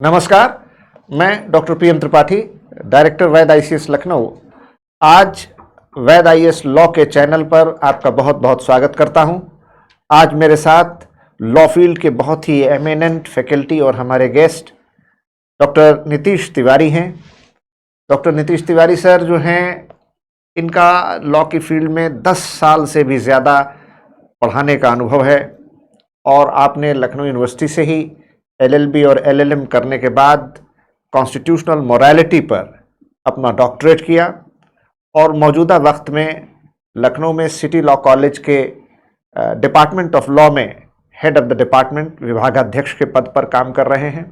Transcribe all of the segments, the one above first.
नमस्कार, मैं doctor P M Tripathi, director Vaid ICS Lucknow. आज वैद आईएएस लॉ के चैनल पर आपका बहुत बहुत स्वागत करता हूं। आज मेरे साथ लॉ फील्ड के बहुत ही एमिनेंट फैकल्टी और हमारे गेस्ट डॉक्टर नीतीश तिवारी हैं। डॉक्टर नीतीश तिवारी सर जो हैं, इनका लॉ की फील्ड में 10 साल से भी ज़्यादा पढ़ाने का अनुभव है और आपने लखनऊ यूनिवर्सिटी से ही एलएलबी और एलएलएम करने के बाद कॉन्स्टिट्यूशनल मोरालिटी पर अपना डॉक्टरेट किया और मौजूदा वक्त में लखनऊ में सिटी लॉ कॉलेज के डिपार्टमेंट ऑफ लॉ में हेड ऑफ द डिपार्टमेंट विभागाध्यक्ष के पद पर काम कर रहे हैं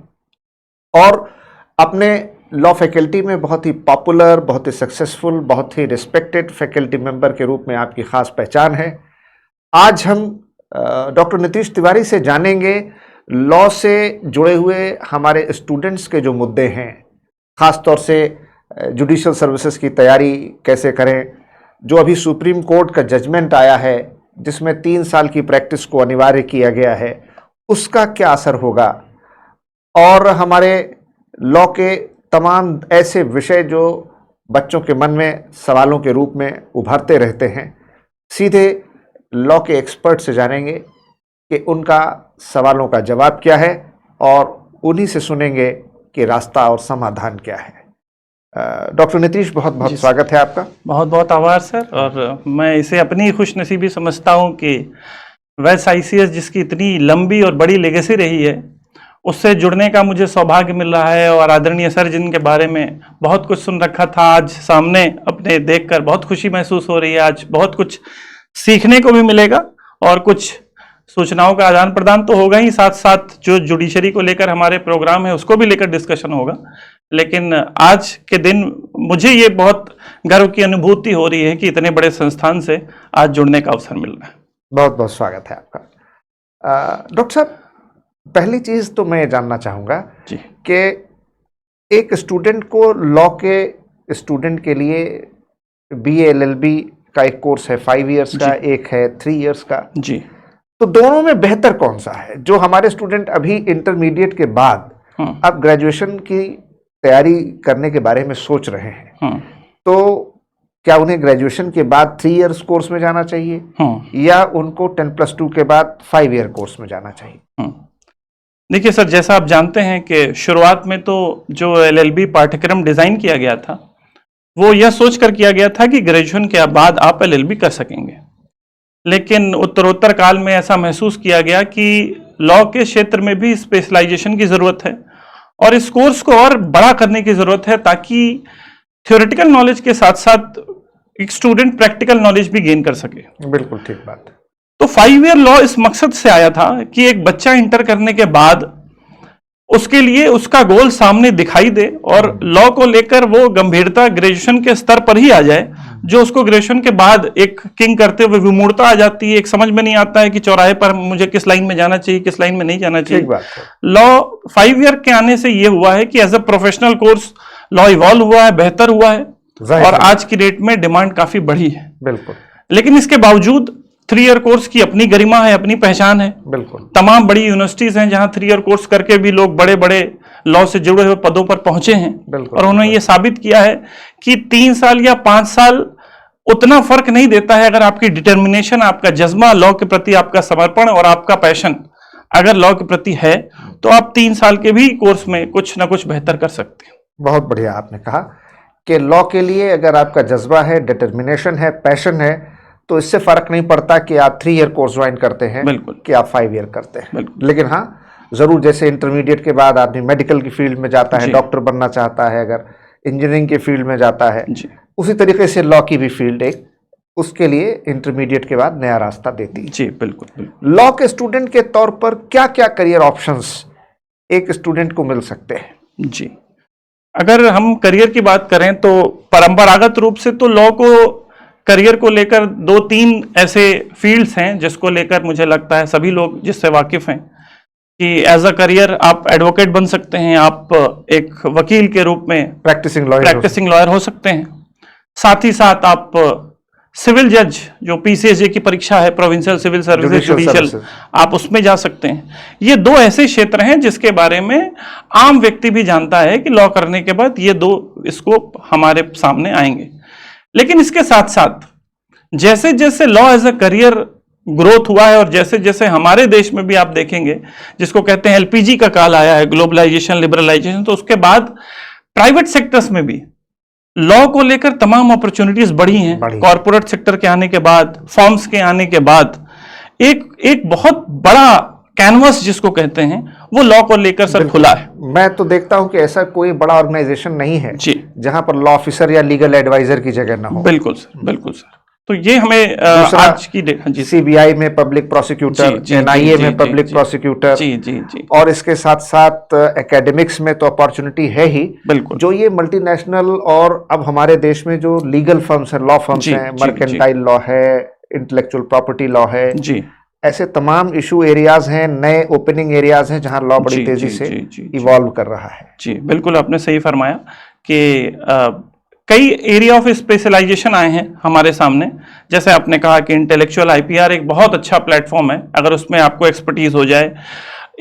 और अपने लॉ फैकल्टी में बहुत ही पॉपुलर, बहुत ही सक्सेसफुल, बहुत ही रिस्पेक्टेड फैकल्टी मेंबर के रूप में आपकी खास पहचान है। आज हम डॉक्टर नीतीश तिवारी से जानेंगे लॉ से जुड़े हुए हमारे स्टूडेंट्स के जो मुद्दे हैं, ख़ास तौर से जुडिशल सर्विसेज की तैयारी कैसे करें। जो अभी सुप्रीम कोर्ट का जजमेंट आया है जिसमें 3 साल की प्रैक्टिस को अनिवार्य किया गया है, उसका क्या असर होगा, और हमारे लॉ के तमाम ऐसे विषय जो बच्चों के मन में सवालों के रूप में उभरते रहते हैं, सीधे लॉ के एक्सपर्ट से जानेंगे कि उनका सवालों का जवाब क्या है और उन्हीं से सुनेंगे कि रास्ता और समाधान क्या है। डॉक्टर नीतीश, बहुत बहुत स्वागत है आपका। बहुत बहुत आभार सर। और मैं इसे अपनी खुशनसीबी समझता हूं कि वैद आईसीएस जिसकी इतनी लंबी और बड़ी लेगेसी रही है, उससे जुड़ने का मुझे सौभाग्य मिल रहा है। और आदरणीय सर जिनके बारे में बहुत कुछ सुन रखा था, आज सामने अपने देखकर बहुत खुशी महसूस हो रही है। आज बहुत कुछ सीखने को भी मिलेगा और कुछ सूचनाओं का आदान प्रदान तो होगा ही, साथ साथ जो जुडिशरी को लेकर हमारे प्रोग्राम है उसको भी लेकर डिस्कशन होगा। लेकिन आज के दिन मुझे ये बहुत गर्व की अनुभूति हो रही है कि इतने बड़े संस्थान से आज जुड़ने का अवसर मिल रहा है। बहुत बहुत स्वागत है आपका। डॉक्टर साहब, पहली चीज़ तो मैं जानना चाहूँगा कि एक स्टूडेंट को, लॉ के स्टूडेंट के लिए बीए एलएलबी का एक कोर्स है 5 इयर्स का, एक है 3 इयर्स का जी, तो दोनों में बेहतर कौन सा है? जो हमारे स्टूडेंट अभी इंटरमीडिएट के बाद अब ग्रेजुएशन की तैयारी करने के बारे में सोच रहे हैं, तो क्या उन्हें ग्रेजुएशन के बाद 3 इयर्स कोर्स में जाना चाहिए या उनको 10+2 के बाद 5 ईयर कोर्स में जाना चाहिए? देखिए सर, जैसा आप जानते हैं कि शुरुआत में तो जो एलएलबी पाठ्यक्रम डिजाइन किया गया था वो यह सोचकर किया गया था कि ग्रेजुएशन के बाद आप एलएलबी कर सकेंगे। लेकिन उत्तरोत्तर काल में ऐसा महसूस किया गया कि लॉ के क्षेत्र में भी स्पेशलाइजेशन की ज़रूरत है और इस कोर्स को और बड़ा करने की ज़रूरत है, ताकि थ्योरेटिकल नॉलेज के साथ साथ एक स्टूडेंट प्रैक्टिकल नॉलेज भी गेन कर सके। बिल्कुल ठीक बात है। तो 5 ईयर लॉ इस मकसद से आया था कि एक बच्चा इंटर करने के बाद उसके लिए उसका गोल सामने दिखाई दे और लॉ को लेकर वो गंभीरता ग्रेजुएशन के स्तर पर ही आ जाए, जो उसको ग्रेजुएशन के बाद एक किंग करते हुए विमूढ़ता आ जाती है। एक समझ में नहीं आता है कि चौराहे पर मुझे किस लाइन में जाना चाहिए, किस लाइन में नहीं जाना चाहिए। लॉ 5 ईयर के आने से ये हुआ है कि as a professional course law evolve हुआ है, बेहतर हुआ है और आज की डेट में डिमांड काफी बढ़ी है। बिल्कुल। लेकिन इसके बावजूद 3 ईयर कोर्स की अपनी गरिमा है, अपनी पहचान है। बिल्कुल। तमाम बड़ी यूनिवर्सिटीज हैं जहां 3 ईयर कोर्स करके भी लोग बड़े बड़े लॉ से जुड़े हुए पदों पर पहुंचे हैं। और उन्होंने ये साबित किया है कि 3 साल या 5 साल उतना फर्क नहीं देता है। अगर आपकी डिटर्मिनेशन, आपका जज्बा, लॉ के प्रति आपका समर्पण और आपका पैशन अगर लॉ के प्रति है, तो आप 3 साल के भी कोर्स में कुछ ना कुछ बेहतर कर सकते हैं। बहुत बढ़िया आपने कहा कि लॉ के लिए अगर आपका जज्बा है, डिटर्मिनेशन है, पैशन है, तो इससे फर्क नहीं पड़ता कि आप 3 ईयर कोर्स ज्वाइन करते हैं कि आप 5 ईयर करते हैं। लेकिन हाँ, जरूर जैसे इंटरमीडिएट के बाद आदमी मेडिकल की फील्ड में जाता है, डॉक्टर बनना चाहता है, अगर इंजीनियरिंग की फील्ड में जाता है, उसी तरीके से लॉ की भी फील्ड एक उसके लिए इंटरमीडिएट के बाद नया रास्ता देती है। जी बिल्कुल। लॉ के स्टूडेंट के तौर पर क्या क्या करियर ऑप्शंस एक स्टूडेंट को मिल सकते हैं? जी, अगर हम करियर की बात करें तो परंपरागत रूप से तो लॉ को, करियर को लेकर 2-3 ऐसे फील्ड्स हैं जिसको लेकर मुझे लगता है सभी लोग जिससे वाकिफ हैं कि एज अ करियर आप एडवोकेट बन सकते हैं, आप एक वकील के रूप में प्रैक्टिसिंग लॉयर हो सकते हैं। साथ ही साथ आप सिविल जज जो पीसीएसजे की परीक्षा है, प्रोविंशियल सिविल सर्विसेज जुडिशियल, आप उसमें जा सकते हैं। ये दो ऐसे क्षेत्र हैं जिसके बारे में आम व्यक्ति भी जानता है कि लॉ करने के बाद ये दो स्कोप हमारे सामने आएंगे। लेकिन इसके साथ साथ जैसे जैसे law as a career growth हुआ है और जैसे जैसे हमारे देश में भी आप देखेंगे जिसको कहते हैं एलपीजी का काल आया है, ग्लोबलाइजेशन, लिबरलाइजेशन, तो उसके बाद प्राइवेट सेक्टर्स में भी लॉ को लेकर तमाम अपॉर्चुनिटीज बढ़ी हैं। कॉर्पोरेट सेक्टर के आने के बाद, फॉर्म्स के आने के बाद एक बहुत बड़ा कैनवस जिसको कहते हैं वो लॉ को लेकर सर खुला है। मैं तो देखता हूं कि ऐसा कोई बड़ा ऑर्गेनाइजेशन नहीं है जी जहां पर लॉ ऑफिसर या लीगल एडवाइजर की जगह ना हो। बिल्कुल सर, बिल्कुल सर। तो ये हमें आज की सीबीआई में पब्लिक प्रोसिक्यूटर, एनआईए में पब्लिक प्रोसिक्यूटर, जी जी जी, और इसके साथ साथ एकेडमिक्स में तो अपॉर्चुनिटी है ही। बिल्कुल। जो ये मल्टीनेशनल और अब हमारे देश में जो लीगल फर्म्स हैं, लॉ फर्म्स हैं, मर्केंटाइल लॉ है, इंटेलेक्चुअल प्रॉपर्टी लॉ है जी, ऐसे तमाम इशू एरियाज हैं, नए ओपनिंग एरियाज हैं जहां लॉ बड़ी तेजी से इवॉल्व कर रहा है। जी बिल्कुल, आपने सही फरमाया कि कई एरिया ऑफ स्पेशलाइजेशन आए हैं हमारे सामने। जैसे आपने कहा कि इंटेलेक्चुअल आईपीआर एक बहुत अच्छा प्लेटफॉर्म है अगर उसमें आपको एक्सपर्टीज हो जाए।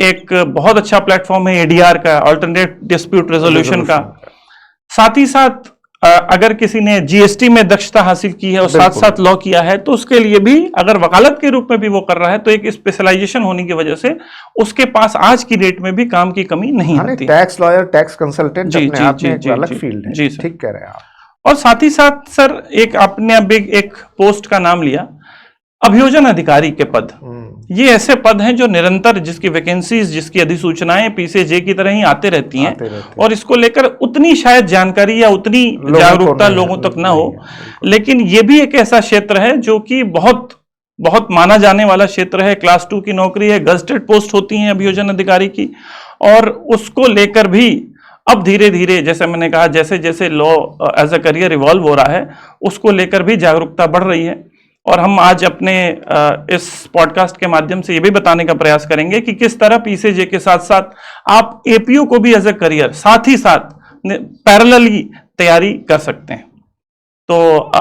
एक बहुत अच्छा प्लेटफॉर्म है एडीआर का, अल्टरनेट डिस्प्यूट रेजोल्यूशन का। साथ ही साथ अगर किसी ने जीएसटी में दक्षता हासिल की है और साथ साथ लॉ किया है तो उसके लिए भी, अगर वकालत के रूप में भी वो कर रहा है तो एक स्पेशलाइजेशन होने की वजह से उसके पास आज की डेट में भी काम की कमी नहीं होती। टैक्स लॉयर, टैक्स कंसल्टेंट अपने आप में एक अलग फील्ड है। जी ठीक कह रहे हैं आप। और साथ ही साथ सर एक आपने अब एक पोस्ट का नाम लिया, अभियोजन अधिकारी के पद। ये ऐसे पद हैं जो निरंतर, जिसकी वैकेंसीज, जिसकी अधिसूचनाएं पीसीजे की तरह ही आते रहती हैं और इसको लेकर उतनी शायद जानकारी या उतनी जागरूकता लोगों तक ना हो। लेकिन ये भी एक ऐसा क्षेत्र है जो कि बहुत बहुत माना जाने वाला क्षेत्र है। क्लास 2 की नौकरी है, गजटेड पोस्ट होती है अभियोजन अधिकारी की, और उसको लेकर भी अब धीरे धीरे, जैसे मैंने कहा, जैसे जैसे law as a career evolve हो रहा है उसको लेकर भी जागरूकता बढ़ रही है। और हम आज अपने इस पॉडकास्ट के माध्यम से ये भी बताने का प्रयास करेंगे कि किस तरह पीसीजे के साथ साथ आप एपीओ को भी एज अ करियर साथ ही साथ पैरेलली तैयारी कर सकते हैं। तो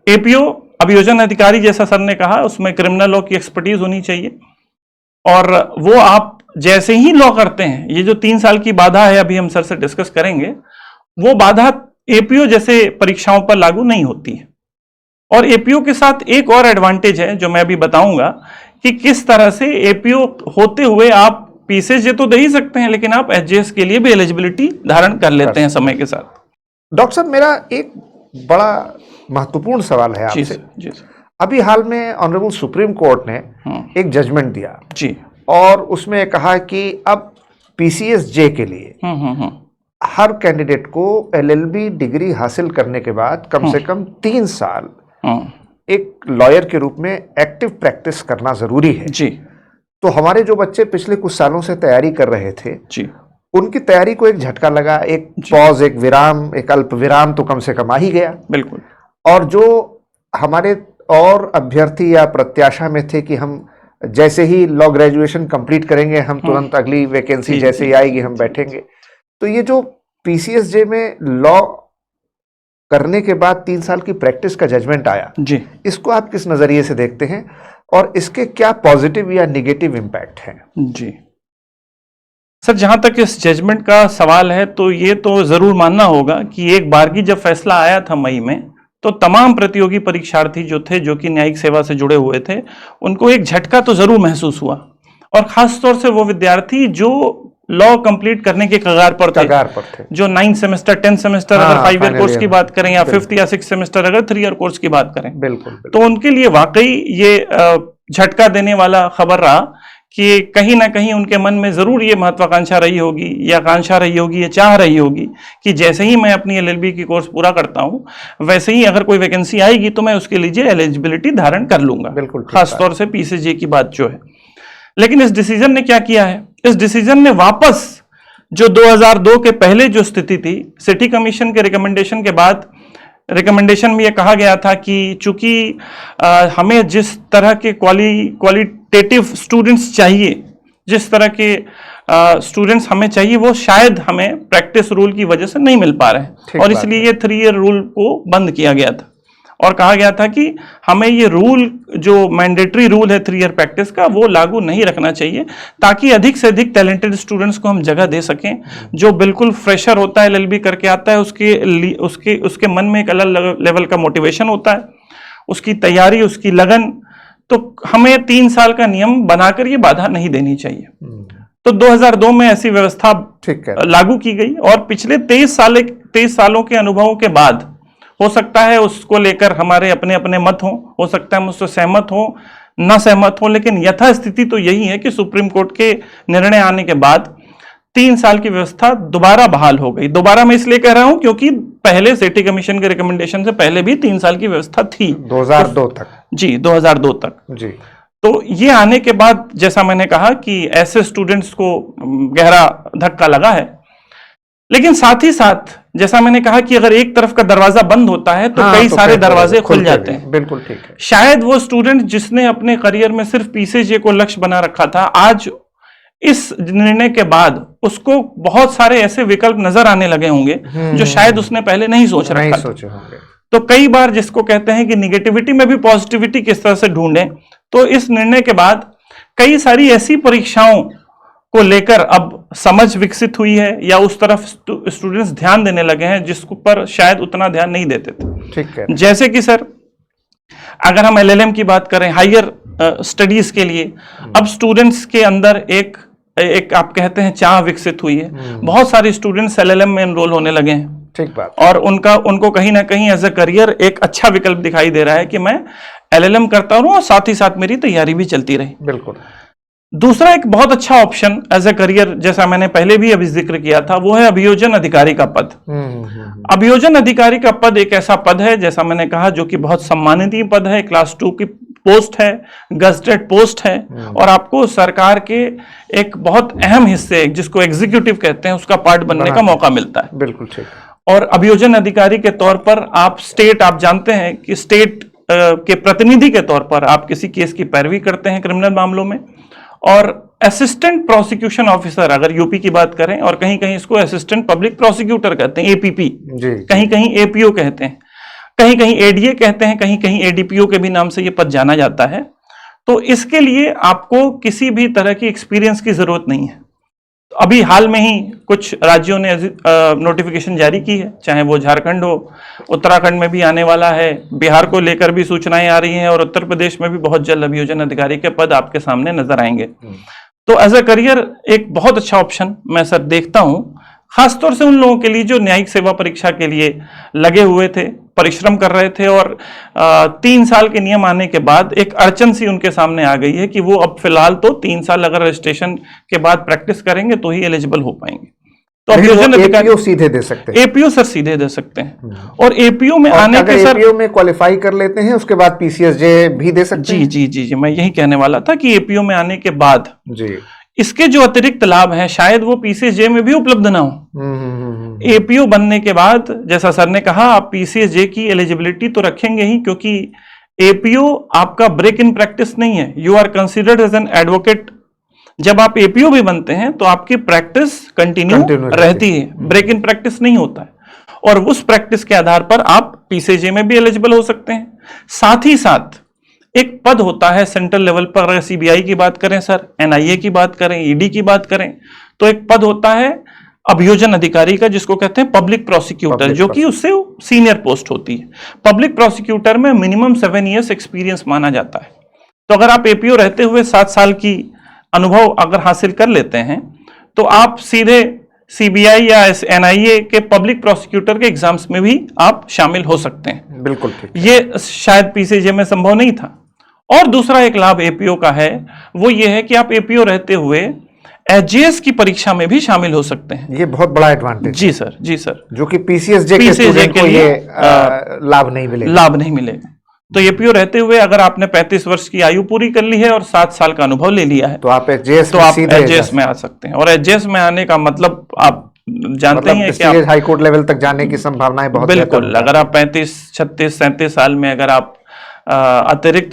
एपीओ अभियोजन अधिकारी, जैसा सर ने कहा, उसमें क्रिमिनल लॉ की एक्सपर्टीज होनी चाहिए और वो आप जैसे ही लॉ करते हैं, ये जो 3 साल की बाधा है अभी हम सर से डिस्कस करेंगे, वो बाधा एपीओ जैसे परीक्षाओं पर लागू नहीं होती है। और एपीओ के साथ एक और एडवांटेज है जो मैं अभी बताऊंगा कि किस तरह से एपीओ होते हुए आप पीसीजे तो दे ही सकते हैं लेकिन आप एचजेएस के लिए भी एलिजिबिलिटी धारण कर लेते हैं समय के साथ। डॉक्टर साहब, मेरा एक बड़ा महत्वपूर्ण सवाल है आपसे। जी। अभी हाल में ऑनरेबल सुप्रीम कोर्ट ने एक जजमेंट दिया जी, और उसमें कहा कि अब पीसीएसजे के लिए हर कैंडिडेट को एलएलबी डिग्री हासिल करने के बाद कम से कम 3 साल एक लॉयर के रूप में एक्टिव प्रैक्टिस करना जरूरी है जी। तो हमारे जो बच्चे पिछले कुछ सालों से तैयारी कर रहे थे जी, उनकी तैयारी को एक झटका लगा, एक पॉज, एक विराम, एक अल्प विराम तो कम से कम आ ही गया। बिल्कुल। और जो हमारे और अभ्यर्थी या प्रत्याशा में थे कि हम जैसे ही लॉ ग्रेजुएशन कंप्लीट करेंगे हम तुरंत अगली वैकेंसी जैसे ही आएगी हम बैठेंगे, तो ये जो पीसीएसजे में लॉ करने के बाद 3 साल की प्रैक्टिस का जजमेंट आया जी, इसको आप किस नजरिए से देखते हैं और इसके क्या पॉजिटिव या निगेटिव इम्पैक्ट हैं? जी सर, जहां तक इस जजमेंट का सवाल है तो ये तो जरूर मानना होगा कि एक बार की जब फैसला आया था मई में, तो तमाम प्रतियोगी परीक्षार्थी जो थे, जो कि न्यायिक सेवा से जुड़े हुए थे, उनको एक झटका तो जरूर महसूस हुआ। और खासतौर से वो विद्यार्थी जो लॉ कंप्लीट करने के कगार पर थे, जो 9 सेमेस्टर 10 सेमेस्टर अगर 5 ईयर कोर्स की बात करें या 5th या 6th सेमेस्टर अगर 3 ईयर कोर्स की बात करें, बिल्कुल। तो उनके लिए वाकई ये झटका देने वाला खबर रहा कि कहीं ना कहीं उनके मन में जरूर ये महत्वाकांक्षा रही होगी या आकांक्षा रही होगी, ये चाह रही होगी कि जैसे ही मैं अपनी एलएलबी की कोर्स पूरा करता हूं वैसे ही अगर कोई वैकेंसी आएगी तो मैं उसके लिए एलिजिबिलिटी धारण कर लूंगा। बिल्कुल, खासतौर से पीसीजे की बात जो है। लेकिन इस डिसीजन ने क्या किया है, इस डिसीजन ने वापस जो 2002 के पहले जो स्थिति थी, सिटी कमीशन के रिकमेंडेशन के बाद, रिकमेंडेशन में यह कहा गया था कि चूंकि हमें जिस तरह के क्वालिटेटिव स्टूडेंट्स चाहिए, जिस तरह के स्टूडेंट्स हमें चाहिए, वो शायद हमें प्रैक्टिस रूल की वजह से नहीं मिल पा रहे हैं और इसलिए ये 3 ईयर रूल को बंद किया गया था। और कहा गया था कि हमें ये रूल, जो मैंडेटरी रूल है 3 ईयर प्रैक्टिस का, वो लागू नहीं रखना चाहिए, ताकि अधिक से अधिक टैलेंटेड स्टूडेंट्स को हम जगह दे सकें। जो बिल्कुल फ्रेशर होता है, एलएलबी करके आता है, उसके मन में एक अलग लेवल का मोटिवेशन होता है, उसकी तैयारी, उसकी लगन। तो हमें 3 साल का नियम बनाकर ये बाधा नहीं देनी चाहिए। तो 2002 में ऐसी व्यवस्था लागू की गई, और पिछले 23 सालों के अनुभवों के बाद, हो सकता है उसको लेकर हमारे अपने अपने मत हो सकता है मुझसे सहमत हो, ना सहमत हो, लेकिन यथास्थिति तो यही है कि सुप्रीम कोर्ट के निर्णय आने के बाद 3 साल की व्यवस्था दोबारा बहाल हो गई। दोबारा मैं इसलिए कह रहा हूं क्योंकि पहले सेठी कमीशन के रिकमेंडेशन से पहले भी 3 साल की व्यवस्था थी, 2002 तक। जी, 2002 तक जी। तो ये आने के बाद, जैसा मैंने कहा कि ऐसे स्टूडेंट्स को गहरा धक्का लगा है। लेकिन साथ ही साथ, जैसा मैंने कहा कि अगर एक तरफ का दरवाजा बंद होता है तो कई सारे दरवाजे खुल जाते हैं। बिल्कुल ठीक है। शायद वो स्टूडेंट जिसने अपने करियर में सिर्फ पीसीजे को लक्ष्य बना रखा था, आज इस निर्णय के बाद उसको बहुत सारे ऐसे विकल्प नजर आने लगे होंगे जो शायद उसने पहले नहीं सोच रखा था। तो कई बार जिसको कहते हैं कि निगेटिविटी में भी पॉजिटिविटी किस तरह से ढूंढें, तो इस निर्णय के बाद कई सारी ऐसी परीक्षाओं को लेकर अब समझ विकसित हुई है, या उस तरफ स्टूडेंट्स ध्यान देने लगे हैं जिसको पर शायद उतना ध्यान नहीं देते थे। ठीक है। जैसे कि सर, अगर हम एलएलएम की बात करें, हायर स्टडीज के लिए अब स्टूडेंट्स के अंदर एक आप कहते हैं चाह विकसित हुई है। बहुत सारे स्टूडेंट्स एलएलएम में एनरोल होने लगे हैं। ठीक बात। और उनको कहीं ना कहीं एज अ करियर एक अच्छा विकल्प दिखाई दे रहा है कि मैं एलएलएम करता रहूं और साथ ही साथ मेरी तैयारी भी चलती रही। बिल्कुल। दूसरा एक बहुत अच्छा ऑप्शन एज ए करियर, जैसा मैंने पहले भी अभी जिक्र किया था, वो है अभियोजन अधिकारी का पद। अभियोजन अधिकारी का पद एक ऐसा पद है, जैसा मैंने कहा, जो कि बहुत सम्मानित पद है, क्लास 2 की पोस्ट है, गजेटेड पोस्ट है, और आपको सरकार के एक बहुत अहम हिस्से, जिसको एग्जीक्यूटिव कहते हैं, उसका पार्ट बनने का मौका मिलता है। बिल्कुल ठीक। और अभियोजन अधिकारी के तौर पर आप जानते हैं कि स्टेट के प्रतिनिधि के तौर पर आप किसी केस की पैरवी करते हैं क्रिमिनल मामलों में, और असिस्टेंट प्रोसिक्यूशन ऑफिसर अगर यूपी की बात करें, और कहीं कहीं इसको असिस्टेंट पब्लिक प्रोसिक्यूटर कहते हैं, एपीपी, कहीं कहीं एपीओ कहते हैं, कहीं कहीं एडीए कहते हैं, कहीं कहीं एडीपीओ के भी नाम से ये पद जाना जाता है। तो इसके लिए आपको किसी भी तरह की एक्सपीरियंस की जरूरत नहीं है। अभी हाल में ही कुछ राज्यों ने नोटिफिकेशन जारी की है, चाहे वो झारखंड हो, उत्तराखंड में भी आने वाला है, बिहार को लेकर भी सूचनाएं आ रही हैं, और उत्तर प्रदेश में भी बहुत जल्द अभियोजन अधिकारी के पद आपके सामने नजर आएंगे। तो एज अ करियर एक बहुत अच्छा ऑप्शन मैं सर देखता हूं, खासतौर से उन लोगों के लिए जो न्यायिक सेवा परीक्षा के लिए लगे हुए थे, परिश्रम कर रहे थे, और 3 साल के नियम आने के बाद एक अड़चन सी उनके सामने आ गई है कि वो अब फिलहाल तो 3 साल अगर रजिस्ट्रेशन के बाद प्रैक्टिस करेंगे तो ही एलिजिबल हो पाएंगे। तो अभियोजन अधिकारी सीधे दे सकते हैं, एपीओ सर सीधे दे सकते हैं, और एपीओ में आने के सर एपीओ में क्वालिफाई कर लेते हैं, उसके बाद पीसीएसजे भी दे सकते हैं। जी, मैं यही कहने वाला था कि एपीओ में आने के बाद जी इसके जो अतिरिक्त लाभ हैं शायद वो पीसीएसजे में भी उपलब्ध ना हो। एपीओ बनने के बाद, जैसा सर ने कहा, आप पीसीएसजे की एलिजिबिलिटी तो रखेंगे ही, क्योंकि एपीओ आपका ब्रेक इन प्रैक्टिस नहीं है, you are considered as an advocate. जब आप एपीओ भी बनते हैं तो आपकी प्रैक्टिस कंटिन्यू रहती है, ब्रेक इन प्रैक्टिस नहीं होता है, और उस प्रैक्टिस के आधार पर आप पीसीएसजे में भी एलिजिबल हो सकते हैं। साथ ही साथ एक पद होता है सेंट्रल लेवल पर, अगर सीबीआई की बात करें सर, एनआईए की बात करें, ईडी की बात करें, तो एक पद होता है अभियोजन अधिकारी का, जिसको कहते हैं पब्लिक प्रोसिक्यूटर, जो कि उससे सीनियर पोस्ट होती है। पब्लिक प्रोसिक्यूटर में मिनिमम 7 इयर्स एक्सपीरियंस माना जाता है। तो अगर आप एपीओ रहते हुए 7 साल की अनुभव अगर हासिल कर लेते हैं, तो आप सीधे सीबीआई या एनआईए के पब्लिक प्रोसिक्यूटर के एग्जाम्स में भी आप शामिल हो सकते हैं। बिल्कुल ठीक। ये शायद पीसीजे में संभव नहीं था। और दूसरा एक लाभ एपीओ का है, वो ये है कि आप एपीओ रहते हुए एचजेएस की परीक्षा में भी शामिल हो सकते हैं। ये बहुत बड़ा एडवांटेज। जी सर, जो कि पीसीएसजे के स्टूडेंट को ये लाभ नहीं मिलेगा। तो एपीओ रहते हुए अगर आपने 35 वर्ष की आयु पूरी कर ली है और 7 साल का अनुभव ले लिया है, तो आप एचजेएस में आ सकते हैं। और एचजेएस में आने का मतलब आप जानते हैं कि आप हाई कोर्ट लेवल तक जाने की संभावनाएं बहुत। बिल्कुल, अगर आप 35, 36, 37 साल में अगर आप अतिरिक्त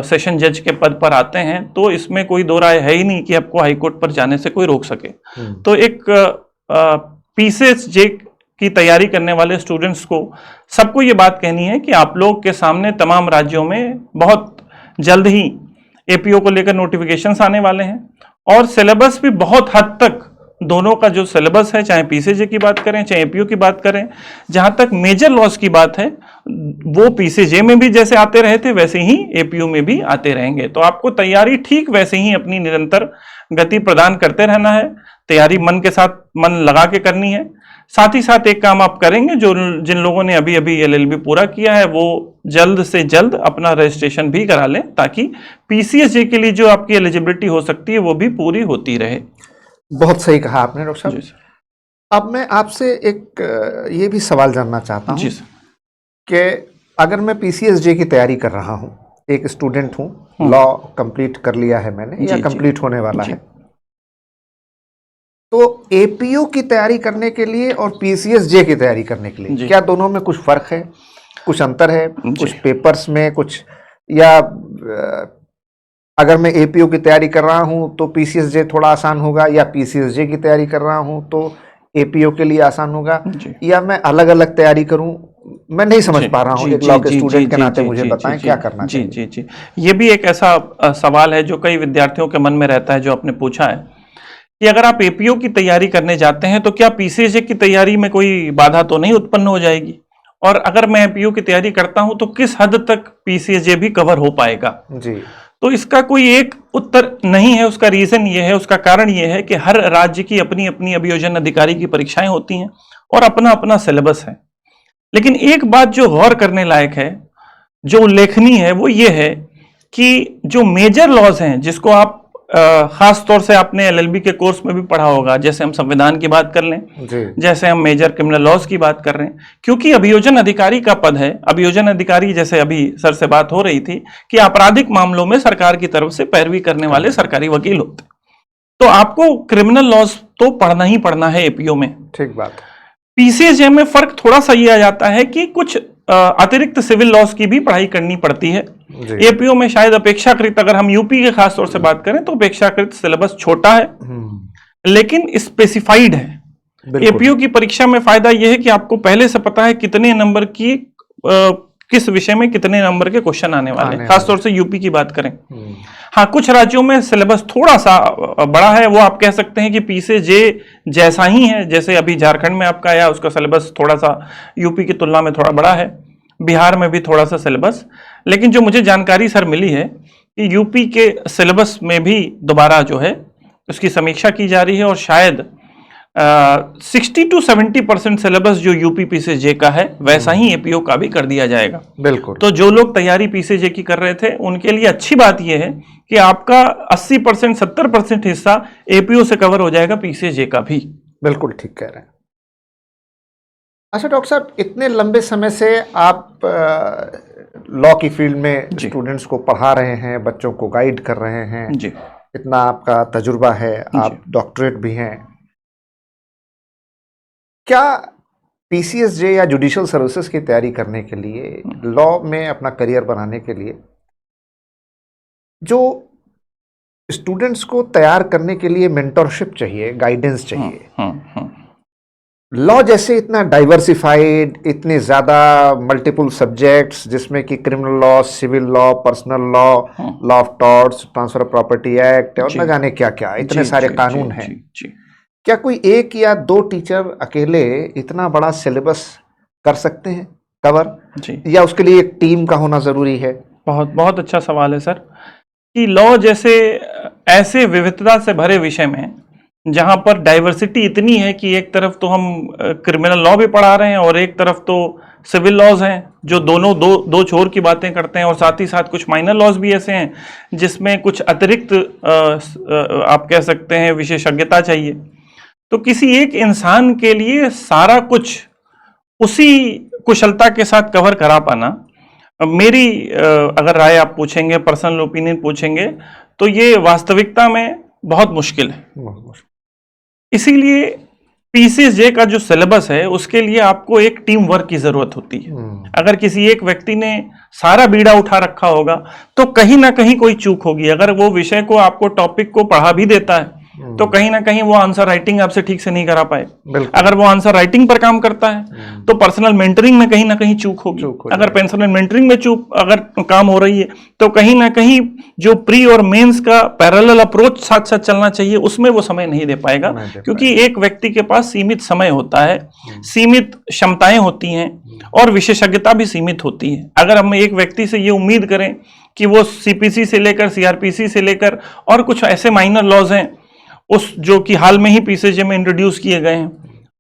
सेशन जज के पद पर आते हैं, तो इसमें कोई दो राय है ही नहीं कि आपको हाई कोर्ट पर जाने से कोई रोक सके। तो एक पीसीएसजे की तैयारी करने वाले स्टूडेंट्स को सबको ये बात कहनी है कि आप लोग के सामने तमाम राज्यों में बहुत जल्द ही एपीओ को लेकर नोटिफिकेशंस आने वाले हैं और सिलेबस भी बहुत हद तक दोनों का जो सिलेबस है, चाहे पीसीजे की बात करें चाहे एपीओ की बात करें, जहां तक मेजर लॉस की बात है वो पीसीजे में भी जैसे आते रहे थे वैसे ही एपीओ में भी आते रहेंगे। तो आपको तैयारी ठीक वैसे ही अपनी निरंतर गति प्रदान करते रहना है। तैयारी मन के साथ मन लगा के करनी है। साथ ही साथ एक काम आप करेंगे, जो जिन लोगों ने अभी अभी एलएलबी पूरा किया है वो जल्द से जल्द अपना रजिस्ट्रेशन भी करा लें ताकि पीसीएसजे के लिए जो आपकी एलिजिबिलिटी हो सकती है वो भी पूरी होती रहे। बहुत सही कहा आपने डॉक्टर साहब। जी सर। अब मैं आपसे एक ये भी सवाल जानना चाहता हूँ जी सर। कि अगर मैं पीसीएसजे की तैयारी कर रहा हूँ, एक स्टूडेंट हूँ, लॉ कंप्लीट कर लिया है मैंने या जी, कंप्लीट होने वाला जी। है, तो एपीओ की तैयारी करने के लिए और पीसीएसजे की तैयारी करने के लिए जी। क्या दोनों में कुछ फर्क है, कुछ अंतर है, जी। कुछ पेपर्स में कुछ, या अगर मैं एपीओ की तैयारी कर रहा हूं तो पीसीएसजे थोड़ा आसान होगा, या पीसीएसजे की तैयारी कर रहा हूं तो एपीओ के लिए आसान होगा, जी। या मैं अलग अलग तैयारी करूं? मैं नहीं समझ जी, पा रहा हूं। जी, एक लॉ के जी, स्टूडेंट जी, के जी, नाते जी, मुझे जी, बताएं जी, क्या जी, करना जी चाहिए। जी जी ये भी एक ऐसा सवाल है जो कई विद्यार्थियों के मन में रहता है, जो आपने पूछा है कि अगर आप एपीओ की तैयारी करने जाते हैं तो क्या पीसीएसजे की तैयारी में कोई बाधा तो नहीं उत्पन्न हो जाएगी, और अगर मैं एपीओ की तैयारी करता हूं तो किस हद तक पीसीएसजे भी कवर हो पाएगा। जी। तो इसका कोई एक उत्तर नहीं है। उसका रीजन ये है, उसका कारण ये है कि हर राज्य की अपनी अपनी अभियोजन अधिकारी की परीक्षाएं होती हैं और अपना अपना सिलेबस है। लेकिन एक बात जो गौर करने लायक है, जो उल्लेखनीय है, वो ये है कि जो मेजर लॉज हैं जिसको आप खास तौर से आपने एलएलबी के कोर्स में भी पढ़ा होगा, जैसे हम संविधान की बात कर लें, जी। जैसे हम मेजर क्रिमिनल लॉज की बात कर रहे हैं, क्योंकि अभियोजन अधिकारी का पद है। अभियोजन अधिकारी, जैसे अभी सर से बात हो रही थी कि आपराधिक मामलों में सरकार की तरफ से पैरवी करने वाले सरकारी वकील होते हैं, तो आपको क्रिमिनल लॉज तो पढ़ना ही पढ़ना है एपीओ में। ठीक बात। पीसीएसजे में फर्क थोड़ा सा ये आ जाता है कि कुछ अतिरिक्त सिविल लॉज की भी पढ़ाई करनी पड़ती है। एपीओ में शायद अपेक्षाकृत, अगर हम यूपी के खास तौर से बात करें तो अपेक्षाकृत सिलेबस छोटा है लेकिन स्पेसिफाइड है। एपीओ की परीक्षा में फायदा यह है कि आपको पहले से पता है कितने नंबर की किस विषय में कितने नंबर के क्वेश्चन आने वाले हैं, खासतौर से यूपी की बात करें। हाँ, कुछ राज्यों में सिलेबस थोड़ा सा बड़ा है, वो आप कह सकते हैं कि पीसीएसजे जैसा ही है। जैसे अभी झारखंड में आपका आया, उसका सिलेबस थोड़ा सा यूपी की तुलना में थोड़ा बड़ा है। बिहार में भी थोड़ा सा सिलेबस, लेकिन जो मुझे जानकारी सर मिली है कि यूपी के सिलेबस में भी दोबारा जो है उसकी समीक्षा की जा रही है और शायद 60 to 70% सिलेबस जो यूपी पीसीएसजे का है वैसा ही एपीओ का भी कर दिया जाएगा। बिल्कुल। तो जो लोग तैयारी पीसीएसजे की कर रहे थे उनके लिए अच्छी बात यह है कि आपका 80% 70% हिस्सा एपीओ से कवर हो जाएगा, पीसीएसजे का भी। बिल्कुल ठीक कह रहे हैं। अच्छा डॉक्टर साहब, इतने लंबे समय से आप लॉ की फील्ड में स्टूडेंट्स को पढ़ा रहे हैं, बच्चों को गाइड कर रहे हैं जी। इतना आपका तजुर्बा है, आप डॉक्टरेट भी हैं, क्या पीसीएसजे या जुडिशियल सर्विसेज की तैयारी करने के लिए, लॉ में अपना करियर बनाने के लिए, जो स्टूडेंट्स को तैयार करने के लिए मेंटरशिप चाहिए, गाइडेंस चाहिए, लॉ जैसे इतना डाइवर्सिफाइड, इतने ज़्यादा मल्टीपल सब्जेक्ट्स जिसमें कि criminal law, civil law, personal law, law of torts, transfer of property act और न जाने क्या क्या, इतने सारे कानून हैं, क्या कोई एक या दो टीचर अकेले इतना बड़ा सिलेबस कर सकते हैं कवर, या उसके लिए एक टीम का होना ज़रूरी है? बहुत बहुत अच्छा सवाल है सर, कि लॉ जैसे ऐसे विविधता से भरे विषय में जहां पर डाइवर्सिटी इतनी है कि एक तरफ तो हम क्रिमिनल लॉ भी पढ़ा रहे हैं और एक तरफ तो सिविल लॉज हैं जो दोनों दो छोर की बातें करते हैं, और साथ ही साथ कुछ माइनर लॉज भी ऐसे हैं जिसमें कुछ अतिरिक्त आप कह सकते हैं विशेषज्ञता चाहिए। तो किसी एक इंसान के लिए सारा कुछ उसी कुशलता के साथ कवर करा पाना, मेरी अगर राय आप पूछेंगे, पर्सनल ओपिनियन पूछेंगे, तो ये वास्तविकता में बहुत मुश्किल है। इसीलिए पीसीएसजे का जो सिलेबस है उसके लिए आपको एक टीम वर्क की जरूरत होती है। अगर किसी एक व्यक्ति ने सारा बीड़ा उठा रखा होगा तो कहीं ना कहीं कोई चूक होगी। अगर वो विषय को, आपको टॉपिक को पढ़ा भी देता है तो कहीं ना कहीं वो आंसर राइटिंग आपसे ठीक से नहीं करा पाए। बिल्कुल। अगर वो आंसर राइटिंग पर काम करता है तो पर्सनल मेंटरिंग में कहीं ना कहीं चूक होगी। अगर पर्सनल मेंटरिंग में चूक अगर काम हो रही है तो कहीं ना कहीं जो प्री और मेंस का पैरेलल अप्रोच साथ साथ चलना चाहिए उसमें वो समय नहीं दे पाएगा, क्योंकि एक व्यक्ति के पास सीमित समय होता है, सीमित क्षमताएं होती हैं और विशेषज्ञता भी सीमित होती है। अगर हम एक व्यक्ति से ये उम्मीद करें कि वो सीपीसी से लेकर सीआरपीसी से लेकर और कुछ ऐसे माइनर लॉज हैं उस जो कि हाल में ही पीसीजे में इंट्रोड्यूस किए गए हैं,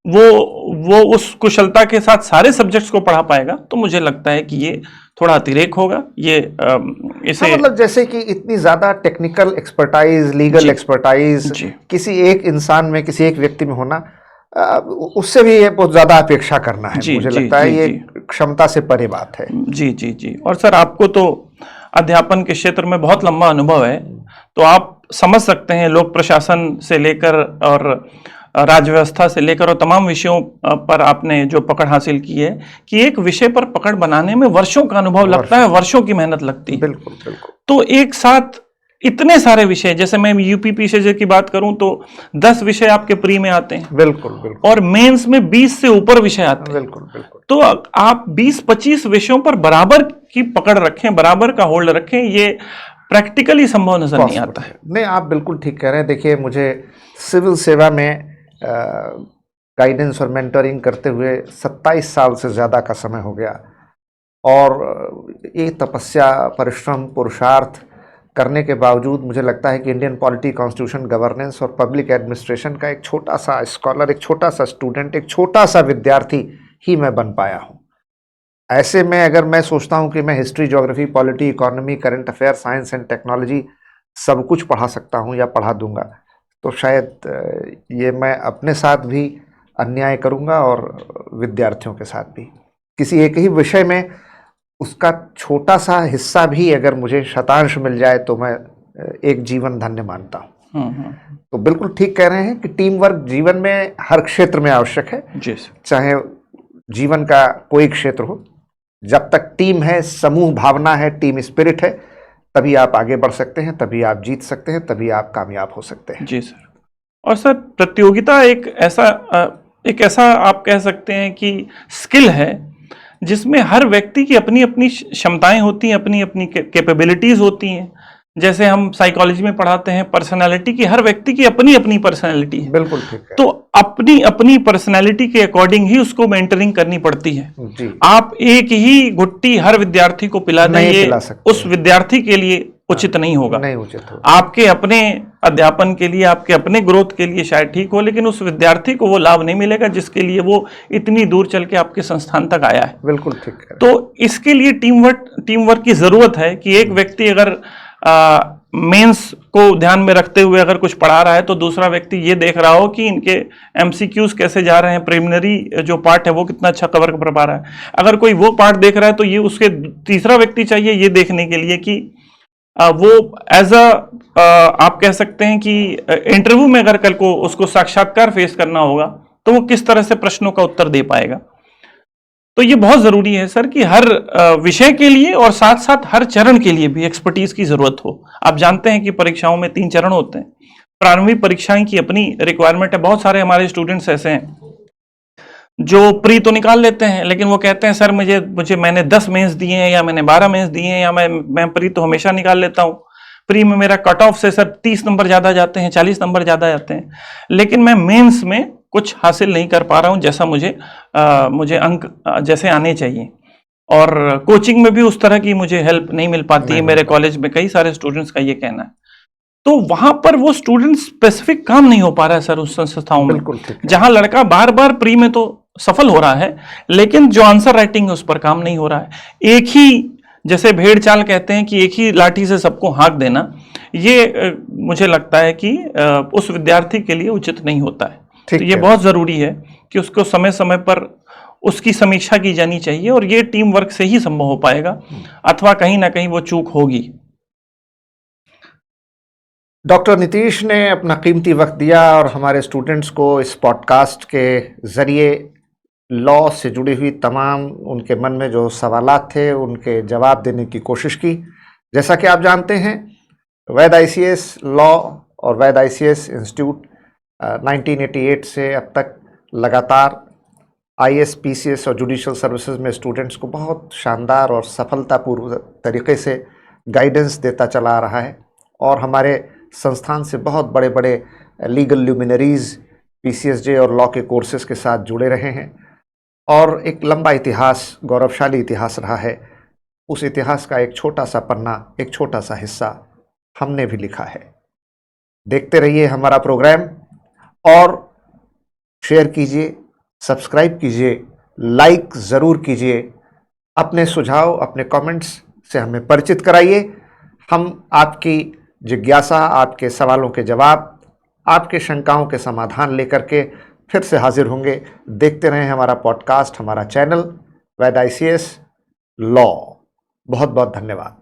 वो उस कुशलता के साथ सारे सब्जेक्ट्स को पढ़ा पाएगा, तो मुझे लगता है कि ये थोड़ा अतिरेक होगा। ये इसे मतलब जैसे कि इतनी ज्यादा टेक्निकल एक्सपर्टाइज, लीगल एक्सपर्टाइज किसी एक इंसान में, किसी एक व्यक्ति में होना, उससे भी बहुत ज्यादा अपेक्षा करना है। मुझे लगता है ये क्षमता से परे बात है। जी जी जी। और सर आपको तो अध्यापन के क्षेत्र में बहुत लंबा अनुभव है, तो आप समझ सकते हैं लोक प्रशासन से लेकर और राज्य व्यवस्था से लेकर और तमाम विषयों पर आपने जो पकड़ हासिल की है कि एक विषय पर पकड़ बनाने में वर्षों का अनुभव लगता है, वर्षों की मेहनत लगती है। बिल्कुल बिल्कुल। तो एक साथ इतने सारे विषय, जैसे मैं यूपी पीसीजे की बात करूं तो 10 विषय आपके प्री में आते हैं। बिल्कुल बिल्कुल। और मेंस में 20 से ऊपर विषय आते हैं। बिल्कुल बिल्कुल। तो आप 20-25 विषयों पर बराबर की पकड़ रखें, बराबर का होल्ड रखें, ये प्रैक्टिकली संभव नजर नहीं आता है। नहीं, आप बिल्कुल ठीक कह रहे हैं। देखिए, मुझे सिविल सेवा में गाइडेंस और मेंटरिंग करते हुए 27 साल से ज़्यादा का समय हो गया, और ये तपस्या, परिश्रम, पुरुषार्थ करने के बावजूद मुझे लगता है कि इंडियन पॉलिटी, कॉन्स्टिट्यूशन, गवर्नेंस और पब्लिक एडमिनिस्ट्रेशन का एक छोटा सा स्कॉलर, एक छोटा सा स्टूडेंट, एक छोटा सा विद्यार्थी ही मैं बन पाया हूँ। ऐसे में अगर मैं सोचता हूँ कि मैं history, geography, polity, economy, current affair, science and technology सब कुछ पढ़ा सकता हूँ या पढ़ा दूंगा, तो शायद ये मैं अपने साथ भी अन्याय करूंगा और विद्यार्थियों के साथ भी। किसी एक ही विषय में उसका छोटा सा हिस्सा भी अगर मुझे शतांश मिल जाए तो मैं एक जीवन धन्य मानता हूँ। तो बिल्कुल ठीक कह रहे हैं कि टीम वर्क जीवन में हर क्षेत्र में आवश्यक है। जी। चाहे जीवन का कोई क्षेत्र हो, जब तक टीम है, समूह भावना है, टीम स्पिरिट है, तभी आप आगे बढ़ सकते हैं, तभी आप जीत सकते हैं, तभी आप कामयाब हो सकते हैं। जी सर। और सर प्रतियोगिता एक ऐसा आप कह सकते हैं कि स्किल है जिसमें हर व्यक्ति की अपनी अपनी क्षमताएं होती हैं, अपनी अपनी कैपेबिलिटीज होती हैं। जैसे हम साइकोलॉजी में पढ़ाते हैं, पर्सनालिटी की, हर व्यक्ति की अपनी अपनी पर्सनालिटी है। बिल्कुल ठीक है। तो अपनी अपनी पर्सनालिटी के अकॉर्डिंग ही उसको मेंटरिंग करनी पड़ती है। जी। आप एक ही गुट्टी हर विद्यार्थी को पिला देंगे, उस विद्यार्थी के लिए उचित नहीं होगा। नहीं उचित होगा। आपके अपने अध्यापन के लिए, आपके अपने ग्रोथ के लिए शायद ठीक हो, लेकिन उस विद्यार्थी को वो लाभ नहीं मिलेगा जिसके लिए वो इतनी दूर चल के आपके संस्थान तक आया है। बिल्कुल ठीक है। तो इसके लिए टीम वर्क की जरूरत है कि एक व्यक्ति अगर मेंस को ध्यान में रखते हुए अगर कुछ पढ़ा रहा है तो दूसरा व्यक्ति ये देख रहा हो कि इनके एमसीक्यूज कैसे जा रहे हैं, प्रिलिमिनरी जो पार्ट है वो कितना अच्छा कवर कर पा रहा है। अगर कोई वो पार्ट देख रहा है तो ये उसके तीसरा व्यक्ति चाहिए ये देखने के लिए कि वो एज आप कह सकते हैं कि इंटरव्यू में अगर कल को उसको साक्षात्कार फेस करना होगा तो वो किस तरह से प्रश्नों का उत्तर दे पाएगा। तो ये बहुत जरूरी है सर कि हर विषय के लिए और साथ साथ हर चरण के लिए भी एक्सपर्टीज की जरूरत हो। आप जानते हैं कि परीक्षाओं में 3 चरण होते हैं। प्रारंभिक परीक्षाएं की अपनी रिक्वायरमेंट है। बहुत सारे हमारे स्टूडेंट्स ऐसे हैं जो प्री तो निकाल लेते हैं, लेकिन वो कहते हैं सर मुझे मैंने 10 मेंस दिए हैं या मैंने 12 मेंस दिए हैं या मैं प्री तो हमेशा निकाल लेता हूँ, प्री में मेरा कट ऑफ से सर 30 नंबर ज्यादा जाते हैं, 40 नंबर ज्यादा जाते हैं, लेकिन मैं मेंस में कुछ हासिल नहीं कर पा रहा हूँ जैसा मुझे अंक जैसे आने चाहिए, और कोचिंग में भी उस तरह की मुझे हेल्प नहीं मिल पाती है। मेरे कॉलेज में कई सारे स्टूडेंट्स का ये कहना है। तो वहां पर वो स्टूडेंट स्पेसिफिक काम नहीं हो पा रहा है सर उस संस्थाओं में, जहां लड़का बार बार प्री में तो सफल हो रहा है लेकिन जो आंसर राइटिंग है उस पर काम नहीं हो रहा है। एक ही, जैसे भेड़ चाल कहते हैं कि एक ही लाठी से सबको हाँक देना, ये मुझे लगता है कि उस विद्यार्थी के लिए उचित नहीं होता है। तो ये बहुत जरूरी है कि उसको समय समय पर उसकी समीक्षा की जानी चाहिए, और ये टीम वर्क से ही संभव हो पाएगा, अथवा कहीं ना कहीं वो चूक होगी। डॉक्टर नीतीश ने अपना कीमती वक्त दिया और हमारे स्टूडेंट्स को इस पॉडकास्ट के जरिए लॉ से जुड़ी हुई तमाम उनके मन में जो सवालात थे उनके जवाब देने की कोशिश की। जैसा कि आप जानते हैं, वैद ICS लॉ और वैद आईसीएस इंस्टीट्यूट 1988 से अब तक लगातार आईएएस, पीसीएस और जुडिशियल सर्विसेज में स्टूडेंट्स को बहुत शानदार और सफलतापूर्व तरीके से गाइडेंस देता चला आ रहा है। और हमारे संस्थान से बहुत बड़े बड़े लीगल ल्यूमिनरीज पीसीएसजे और लॉ के कोर्सेज के साथ जुड़े रहे हैं और एक लंबा इतिहास, गौरवशाली इतिहास रहा है। उस इतिहास का एक छोटा सा पन्ना, एक छोटा सा हिस्सा हमने भी लिखा है। देखते रहिए हमारा प्रोग्राम और शेयर कीजिए, सब्सक्राइब कीजिए, लाइक ज़रूर कीजिए। अपने सुझाव, अपने कमेंट्स से हमें परिचित कराइए। हम आपकी जिज्ञासा, आपके सवालों के जवाब, आपके शंकाओं के समाधान लेकर के फिर से हाजिर होंगे। देखते रहें हमारा पॉडकास्ट, हमारा चैनल वैद आईसीएस लॉ। बहुत बहुत धन्यवाद।